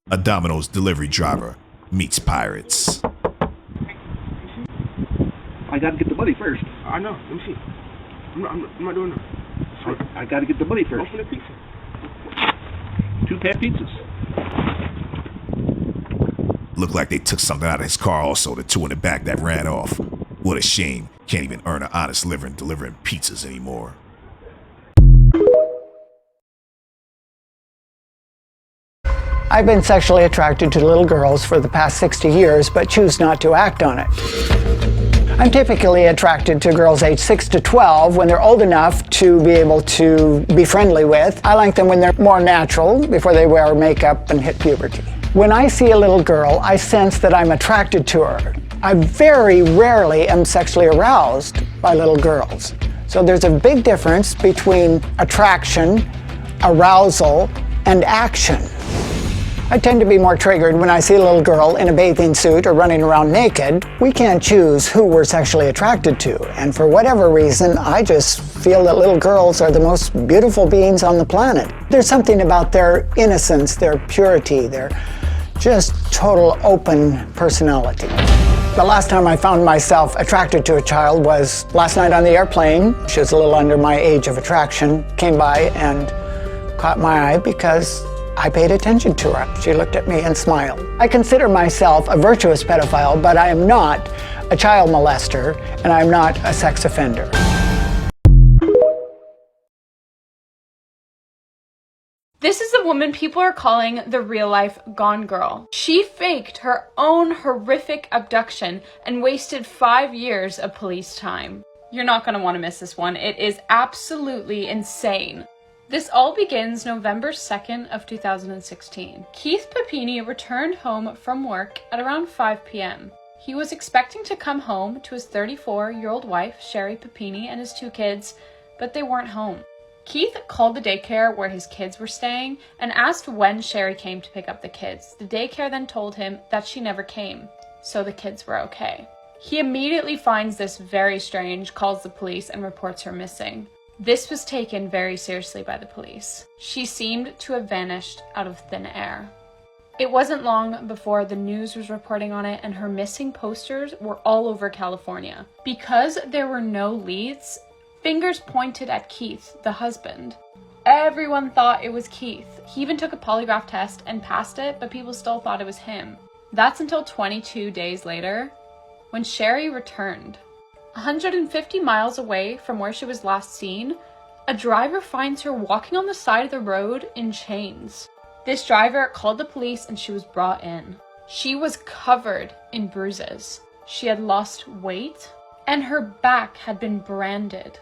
A Domino's delivery driver meets pirates. I gotta get the money first. I know. Let me see. I'm not doing that. I gotta get the money first. Open the pizza. 2 pan pizzas. Looked like they took something out of his car also, the two in the back that ran off. What a shame. Can't even earn an honest living delivering pizzas anymore. I've been sexually attracted to little girls for the past 60 years, but choose not to act on it. I'm typically attracted to girls aged 6 to 12 when they're old enough to be able to be friendly with. I like them when they're more natural, before they wear makeup and hit puberty. When I see a little girl, I sense that I'm attracted to her. I very rarely am sexually aroused by little girls. So there's a big difference between attraction, arousal, and action. I tend to be more triggered when I see a little girl in a bathing suit or running around naked. We can't choose who we're sexually attracted to, and for whatever reason, I just feel that little girls are the most beautiful beings on the planet. There's something about their innocence, their purity, their just total open personality. The last time I found myself attracted to a child was last night on the airplane. She was a little under my age of attraction, came by and caught my eye because I paid attention to her. She looked at me and smiled. I consider myself a virtuous pedophile, but I am not a child molester, and I'm not a sex offender. This is the woman people are calling the real-life Gone Girl. She faked her own horrific abduction and wasted 5 years of police time. You're not going to want to miss this one. It is absolutely insane. This all begins November 2nd of 2016. Keith Papini returned home from work at around 5 p.m. He was expecting to come home to his 34-year-old wife, Sherry Papini, and his 2 kids, but they weren't home. Keith called the daycare where his kids were staying and asked when Sherry came to pick up the kids. The daycare then told him that she never came, so the kids were okay. He immediately finds this very strange, calls the police, and reports her missing. This was taken very seriously by the police. She seemed to have vanished out of thin air. It wasn't long before the news was reporting on it and her missing posters were all over California. Because there were no leads, fingers pointed at Keith, the husband. Everyone thought it was Keith. He even took a polygraph test and passed it, but people still thought it was him. That's until 22 days later, when Sherry returned. 150 miles away from where she was last seen, a driver finds her walking on the side of the road in chains. This driver called the police and she was brought in. She was covered in bruises. She had lost weight and her back had been branded.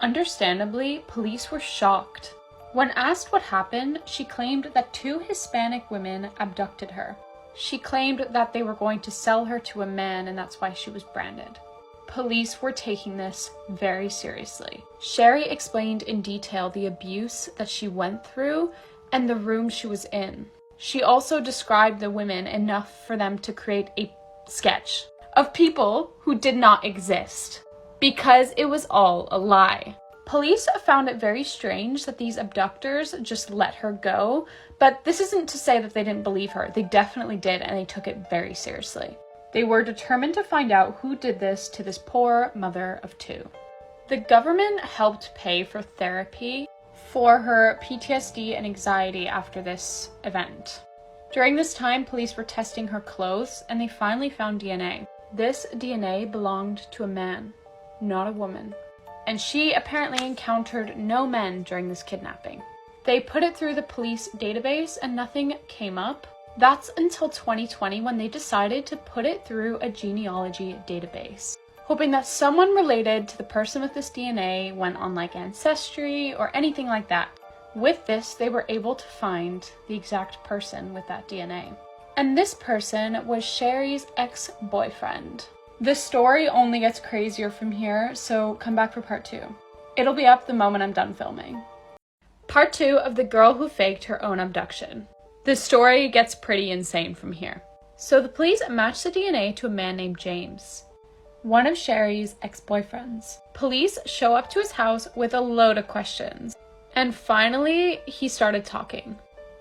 Understandably, police were shocked. When asked what happened, she claimed that 2 Hispanic women abducted her. She claimed that they were going to sell her to a man and that's why she was branded. Police were taking this very seriously. Sherry explained in detail the abuse that she went through and the room she was in. She also described the women enough for them to create a sketch of people who did not exist, because it was all a lie. Police found it very strange that these abductors just let her go, but this isn't to say that they didn't believe her. They definitely did, and they took it very seriously. They were determined to find out who did this to this poor mother of 2. The government helped pay for therapy for her PTSD and anxiety after this event. During this time, police were testing her clothes and they finally found DNA. This DNA belonged to a man, not a woman. And she apparently encountered no men during this kidnapping. They put it through the police database and nothing came up. That's until 2020 when they decided to put it through a genealogy database, hoping that someone related to the person with this DNA went on like Ancestry or anything like that. With this, they were able to find the exact person with that DNA. And this person was Sherry's ex-boyfriend. The story only gets crazier from here, so come back for part 2. It'll be up the moment I'm done filming. Part 2 of the girl who faked her own abduction. The story gets pretty insane from here. So the police matched the DNA to a man named James, one of Sherry's ex-boyfriends. Police show up to his house with a load of questions. And finally, he started talking.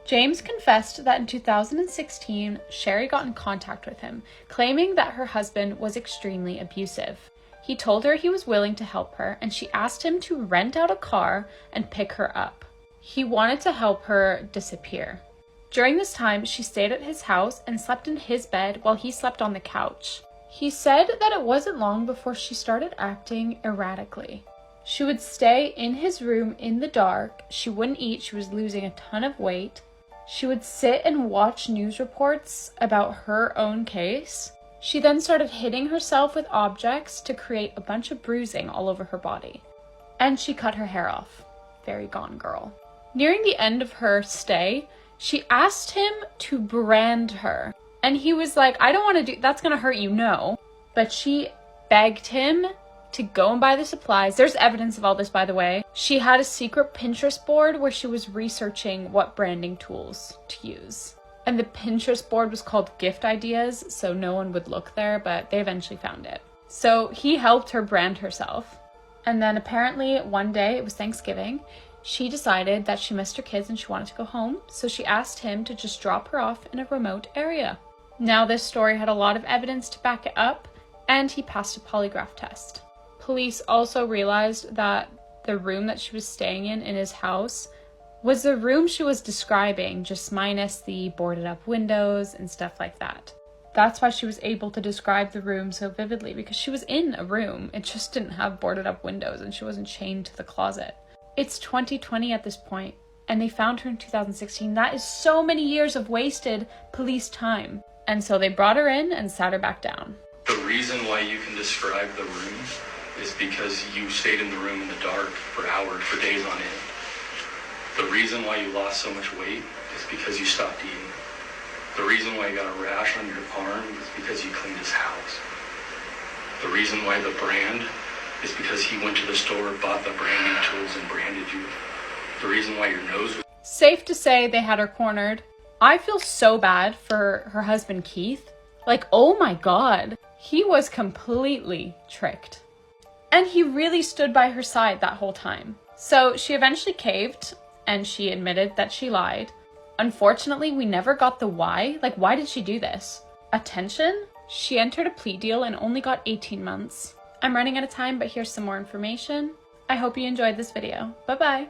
James confessed that in 2016, Sherry got in contact with him, claiming that her husband was extremely abusive. He told her he was willing to help her, and she asked him to rent out a car and pick her up. He wanted to help her disappear. During this time, she stayed at his house and slept in his bed while he slept on the couch. He said that it wasn't long before she started acting erratically. She would stay in his room in the dark. She wouldn't eat. She was losing a ton of weight. She would sit and watch news reports about her own case. She then started hitting herself with objects to create a bunch of bruising all over her body. And she cut her hair off. Very gone girl. Nearing the end of her stay, she asked him to brand her. And he was like, I don't want to do, that's going to hurt you, no. But she begged him to go and buy the supplies. There's evidence of all this, by the way. She had a secret Pinterest board where she was researching what branding tools to use. And the Pinterest board was called Gift Ideas, so no one would look there, but they eventually found it. So he helped her brand herself. And then apparently one day, it was Thanksgiving, she decided that she missed her kids and she wanted to go home. So she asked him to just drop her off in a remote area. Now this story had a lot of evidence to back it up, and he passed a polygraph test. Police also realized that the room that she was staying in his house was the room she was describing, just minus the boarded up windows and stuff like that. That's why she was able to describe the room so vividly, because she was in a room. It just didn't have boarded up windows and she wasn't chained to the closet. It's 2020 at this point, and they found her in 2016. That is so many years of wasted police time. And so they brought her in and sat her back down. The reason why you can describe the room is because you stayed in the room in the dark for hours, for days on end. The reason why you lost so much weight is because you stopped eating. The reason why you got a rash on your arm is because you cleaned his house. The reason why the brand is because he went to the store, bought the branding tools, and branded you. The reason why your nose was... Safe to say they had her cornered. I feel so bad for her husband, Keith. Like, oh my God. He was completely tricked. And he really stood by her side that whole time. So she eventually caved, and she admitted that she lied. Unfortunately, we never got the why. Like, why did she do this? Attention? She entered a plea deal and only got 18 months. I'm running out of time, but here's some more information. I hope you enjoyed this video. Bye-bye.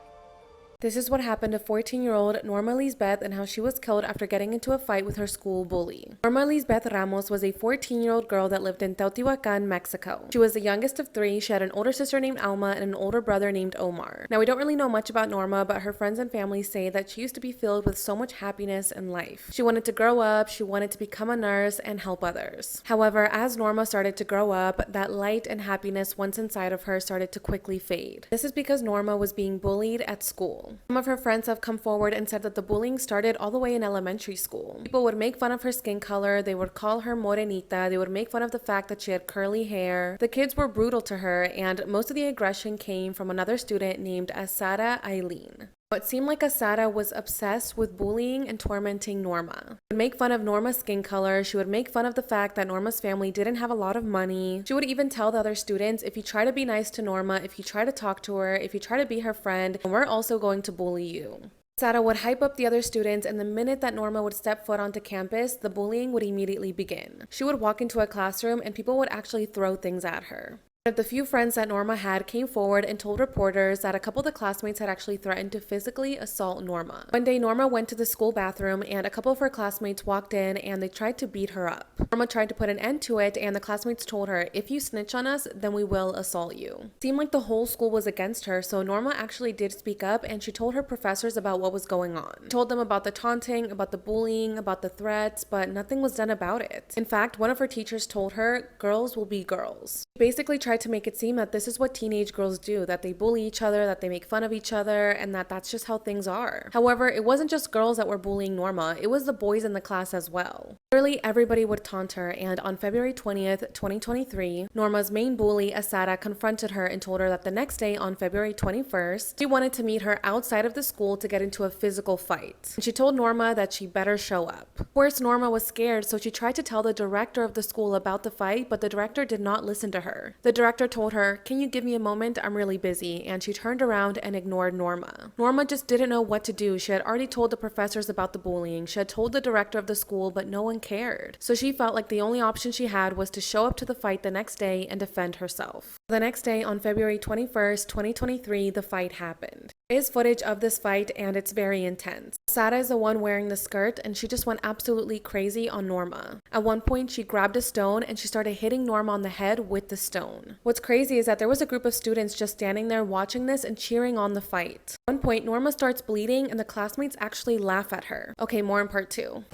This is what happened to 14-year-old Norma Lisbeth and how she was killed after getting into a fight with her school bully. Norma Lisbeth Ramos was a 14-year-old girl that lived in Teotihuacan, Mexico. She was the youngest of three. She had an older sister named Alma and an older brother named Omar. Now, we don't really know much about Norma, but her friends and family say that she used to be filled with so much happiness in life. She wanted to grow up, she wanted to become a nurse and help others. However, as Norma started to grow up, that light and happiness once inside of her started to quickly fade. This is because Norma was being bullied at school. Some of her friends have come forward and said that the bullying started all the way in elementary school. People would make fun of her skin color, they would call her morenita, they would make fun of the fact that she had curly hair. The kids were brutal to her, and most of the aggression came from another student named Asara Eileen. It seemed like Asara was obsessed with bullying and tormenting Norma. She would make fun of Norma's skin color. She would make fun of the fact that Norma's family didn't have a lot of money. She would even tell the other students, if you try to be nice to Norma, if you try to talk to her, if you try to be her friend, we're also going to bully you. Asara would hype up the other students, and the minute that Norma would step foot onto campus, the bullying would immediately begin. She would walk into a classroom and people would actually throw things at her. The few friends that Norma had came forward and told reporters that a couple of the classmates had actually threatened to physically assault Norma. One day, Norma went to the school bathroom and a couple of her classmates walked in and they tried to beat her up. Norma tried to put an end to it, and the classmates told her, if you snitch on us, then we will assault you. It seemed like the whole school was against her, so Norma actually did speak up and she told her professors about what was going on. She told them about the taunting, about the bullying, about the threats, but nothing was done about it. In fact, one of her teachers told her, girls will be girls. She basically tried to make it seem that this is what teenage girls do, that they bully each other, that they make fun of each other, and that that's just how things are. However, it wasn't just girls that were bullying Norma, it was the boys in the class as well. Literally everybody would taunt her, and on February 20th, 2023, Norma's main bully, Asara, confronted her and told her that the next day, on February 21st, she wanted to meet her outside of the school to get into a physical fight. And she told Norma that she better show up. Of course, Norma was scared, so she tried to tell the director of the school about the fight, but the director did not listen to her. The director director told her, "Can you give me a moment? I'm really busy," and she turned around and ignored Norma. Norma just didn't know what to do. She had already told the professors about the bullying. She had told the director of the school, but no one cared. So she felt like the only option she had was to show up to the fight the next day and defend herself. The next day, on February 21st, 2023, the fight happened. There is footage of this fight and it's very intense. Sara is the one wearing the skirt and she just went absolutely crazy on Norma. At one point, she grabbed a stone and she started hitting Norma on the head with the stone. What's crazy is that there was a group of students just standing there watching this and cheering on the fight. At one point, Norma starts bleeding and the classmates actually laugh at her. Okay, more in part 2.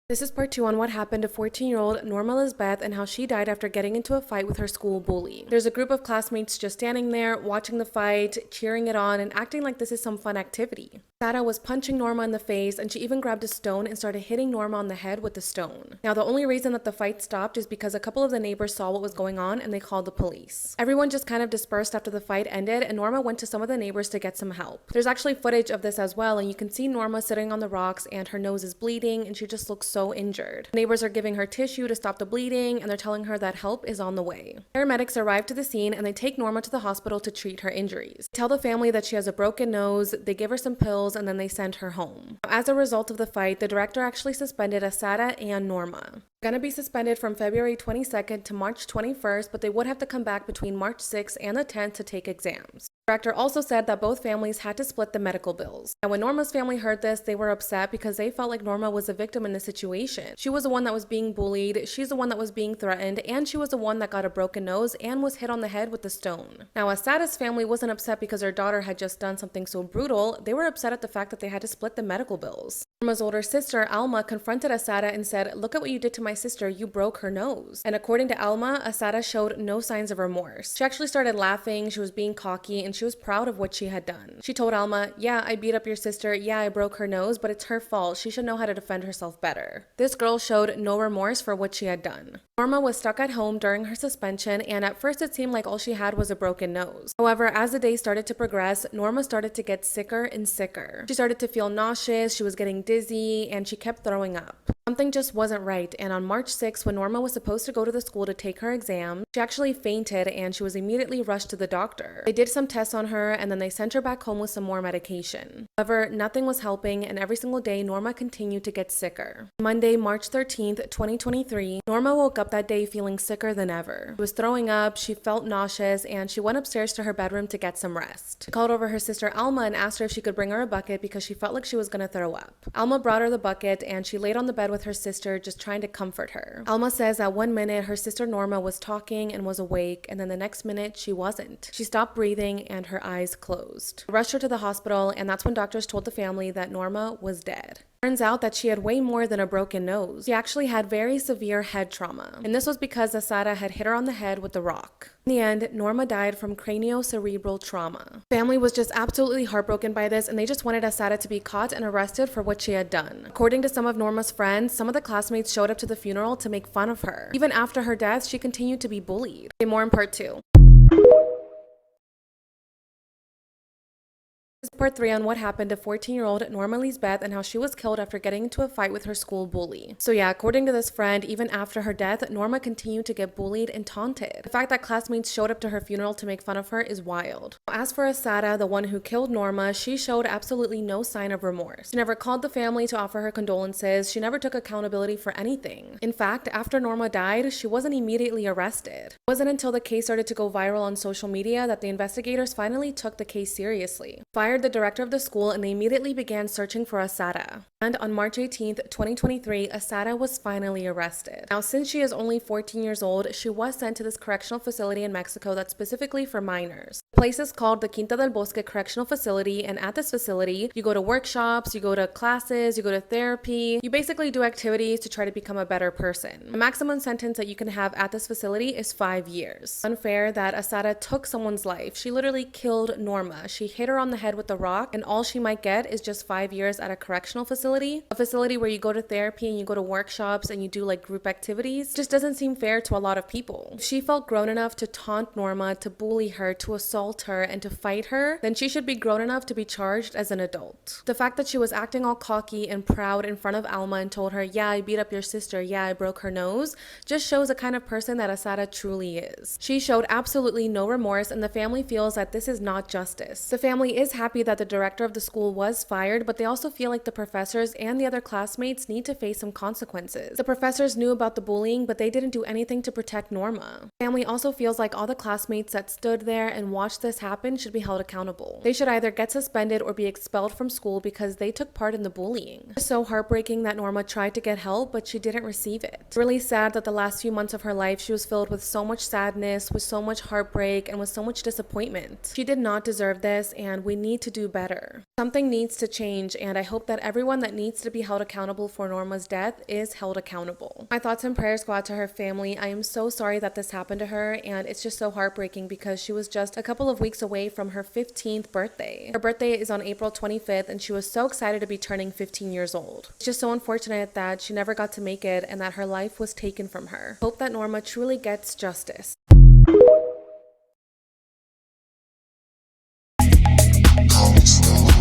This is part 2 on what happened to 14-year-old Norma Lisbeth and how she died after getting into a fight with her school bully. There's a group of classmates just standing there, watching the fight, cheering it on, and acting like this is some fun activity. Sara was punching Norma in the face, and she even grabbed a stone and started hitting Norma on the head with the stone. Now, the only reason that the fight stopped is because a couple of the neighbors saw what was going on and they called the police. Everyone just kind of dispersed after the fight ended, and Norma went to some of the neighbors to get some help. There's actually footage of this as well, and you can see Norma sitting on the rocks and her nose is bleeding and she just looks so injured. Neighbors are giving her tissue to stop the bleeding and they're telling her that help is on the way. Paramedics arrive to the scene and they take Norma to the hospital to treat her injuries. They tell the family that she has a broken nose, they give her some pills, and then they send her home. As a result of the fight, the director actually suspended Sara and Norma. They're gonna be suspended from February 22nd to March 21st, but they would have to come back between March 6th and the 10th to take exams. The director also said that both families had to split the medical bills. And when Norma's family heard this, they were upset because they felt like Norma was a victim in this situation. She was the one that was being bullied, she's the one that was being threatened, and she was the one that got a broken nose and was hit on the head with a stone. Now, Sara's family wasn't upset because her daughter had just done something so brutal. They were upset at the fact that they had to split the medical bills. Norma's older sister, Alma, confronted Sara and said, "Look at what you did to my sister, you broke her nose." And according to Alma, Sara showed no signs of remorse. She actually started laughing, she was being cocky, and she was proud of what she had done. She told Alma, "Yeah, I beat up your sister, yeah, I broke her nose, but it's her fault. She should know how to defend herself better." This girl showed no remorse for what she had done. Norma was stuck at home during her suspension, and at first it seemed like all she had was a broken nose. However, as the day started to progress, Norma started to get sicker and sicker. She started to feel nauseous, she was getting dizzy, and she kept throwing up. Something just wasn't right, and on March 6th, when Norma was supposed to go to the school to take her exam, she actually fainted and she was immediately rushed to the doctor. They did some tests on her and then they sent her back home with some more medication. However, nothing was helping, and every single day Norma continued to get sicker. Monday, March 13th, 2023, Norma woke up that day feeling sicker than ever. She was throwing up, she felt nauseous, and she went upstairs to her bedroom to get some rest. She called over her sister Alma and asked her if she could bring her a bucket because she felt like she was going to throw up. Alma brought her the bucket and she laid on the bed with her sister, just trying to comfort her. Alma says that one minute her sister Norma was talking and was awake, and then the next minute she wasn't. She stopped breathing and her eyes closed. They rushed her to the hospital, and that's when doctors told the family that Norma was dead. Turns out that she had way more than a broken nose. She actually had very severe head trauma, and this was because Sara had hit her on the head with the rock. In the end, Norma died from craniocerebral trauma. Family was just absolutely heartbroken by this, and they just wanted Sara to be caught and arrested for what she had done. According to some of Norma's friends, some of the classmates showed up to the funeral to make fun of her. Even after her death, she continued to be bullied. Okay, more in part 2. Part 3 on what happened to 14-year-old Norma Lisbeth and how she was killed after getting into a fight with her school bully. So yeah, according to this friend, even after her death, Norma continued to get bullied and taunted. The fact that classmates showed up to her funeral to make fun of her is wild. As for Sara, the one who killed Norma, she showed absolutely no sign of remorse. She never called the family to offer her condolences. She never took accountability for anything. In fact, after Norma died, she wasn't immediately arrested. It wasn't until the case started to go viral on social media that the investigators finally took the case seriously. Fired the director of the school, and they immediately began searching for Sara. And on March 18th, 2023, Sara was finally arrested. Now, since she is only 14 years old, she was sent to this correctional facility in Mexico that's specifically for minors. The place is called the Quinta del Bosque Correctional Facility, and at this facility, you go to workshops, you go to classes, you go to therapy, you basically do activities to try to become a better person. The maximum sentence that you can have at this facility is 5 years. Unfair that Sara took someone's life. She literally killed Norma. She hit her on the head with the the rock, and all she might get is just 5 years at a correctional facility, a facility where you go to therapy and you go to workshops and you do like group activities, just doesn't seem fair to a lot of people. If she felt grown enough to taunt Norma, to bully her, to assault her, and to fight her, then she should be grown enough to be charged as an adult. The fact that she was acting all cocky and proud in front of Alma and told her, yeah, I beat up your sister, yeah, I broke her nose, just shows the kind of person that Asada truly is. She showed absolutely no remorse, and the family feels that this is not justice. The family is happy that the director of the school was fired, but they also feel like the professors and the other classmates need to face some consequences. The professors knew about the bullying, but they didn't do anything to protect Norma. The family also feels like all the classmates that stood there and watched this happen should be held accountable. They should either get suspended or be expelled from school because they took part in the bullying. It's so heartbreaking that Norma tried to get help, but she didn't receive it. It's really sad that the last few months of her life she was filled with so much sadness, with so much heartbreak, and with so much disappointment. She did not deserve this, and we need to do better. Something needs to change, and I hope that everyone that needs to be held accountable for Norma's death is held accountable. My thoughts and prayers go out to her family. I am so sorry that this happened to her, and it's just so heartbreaking because she was just a couple of weeks away from her 15th birthday. Her birthday is on April 25th, and she was so excited to be turning 15 years old. It's just so unfortunate that she never got to make it and that her life was taken from her. Hope that Norma truly gets justice. Stop.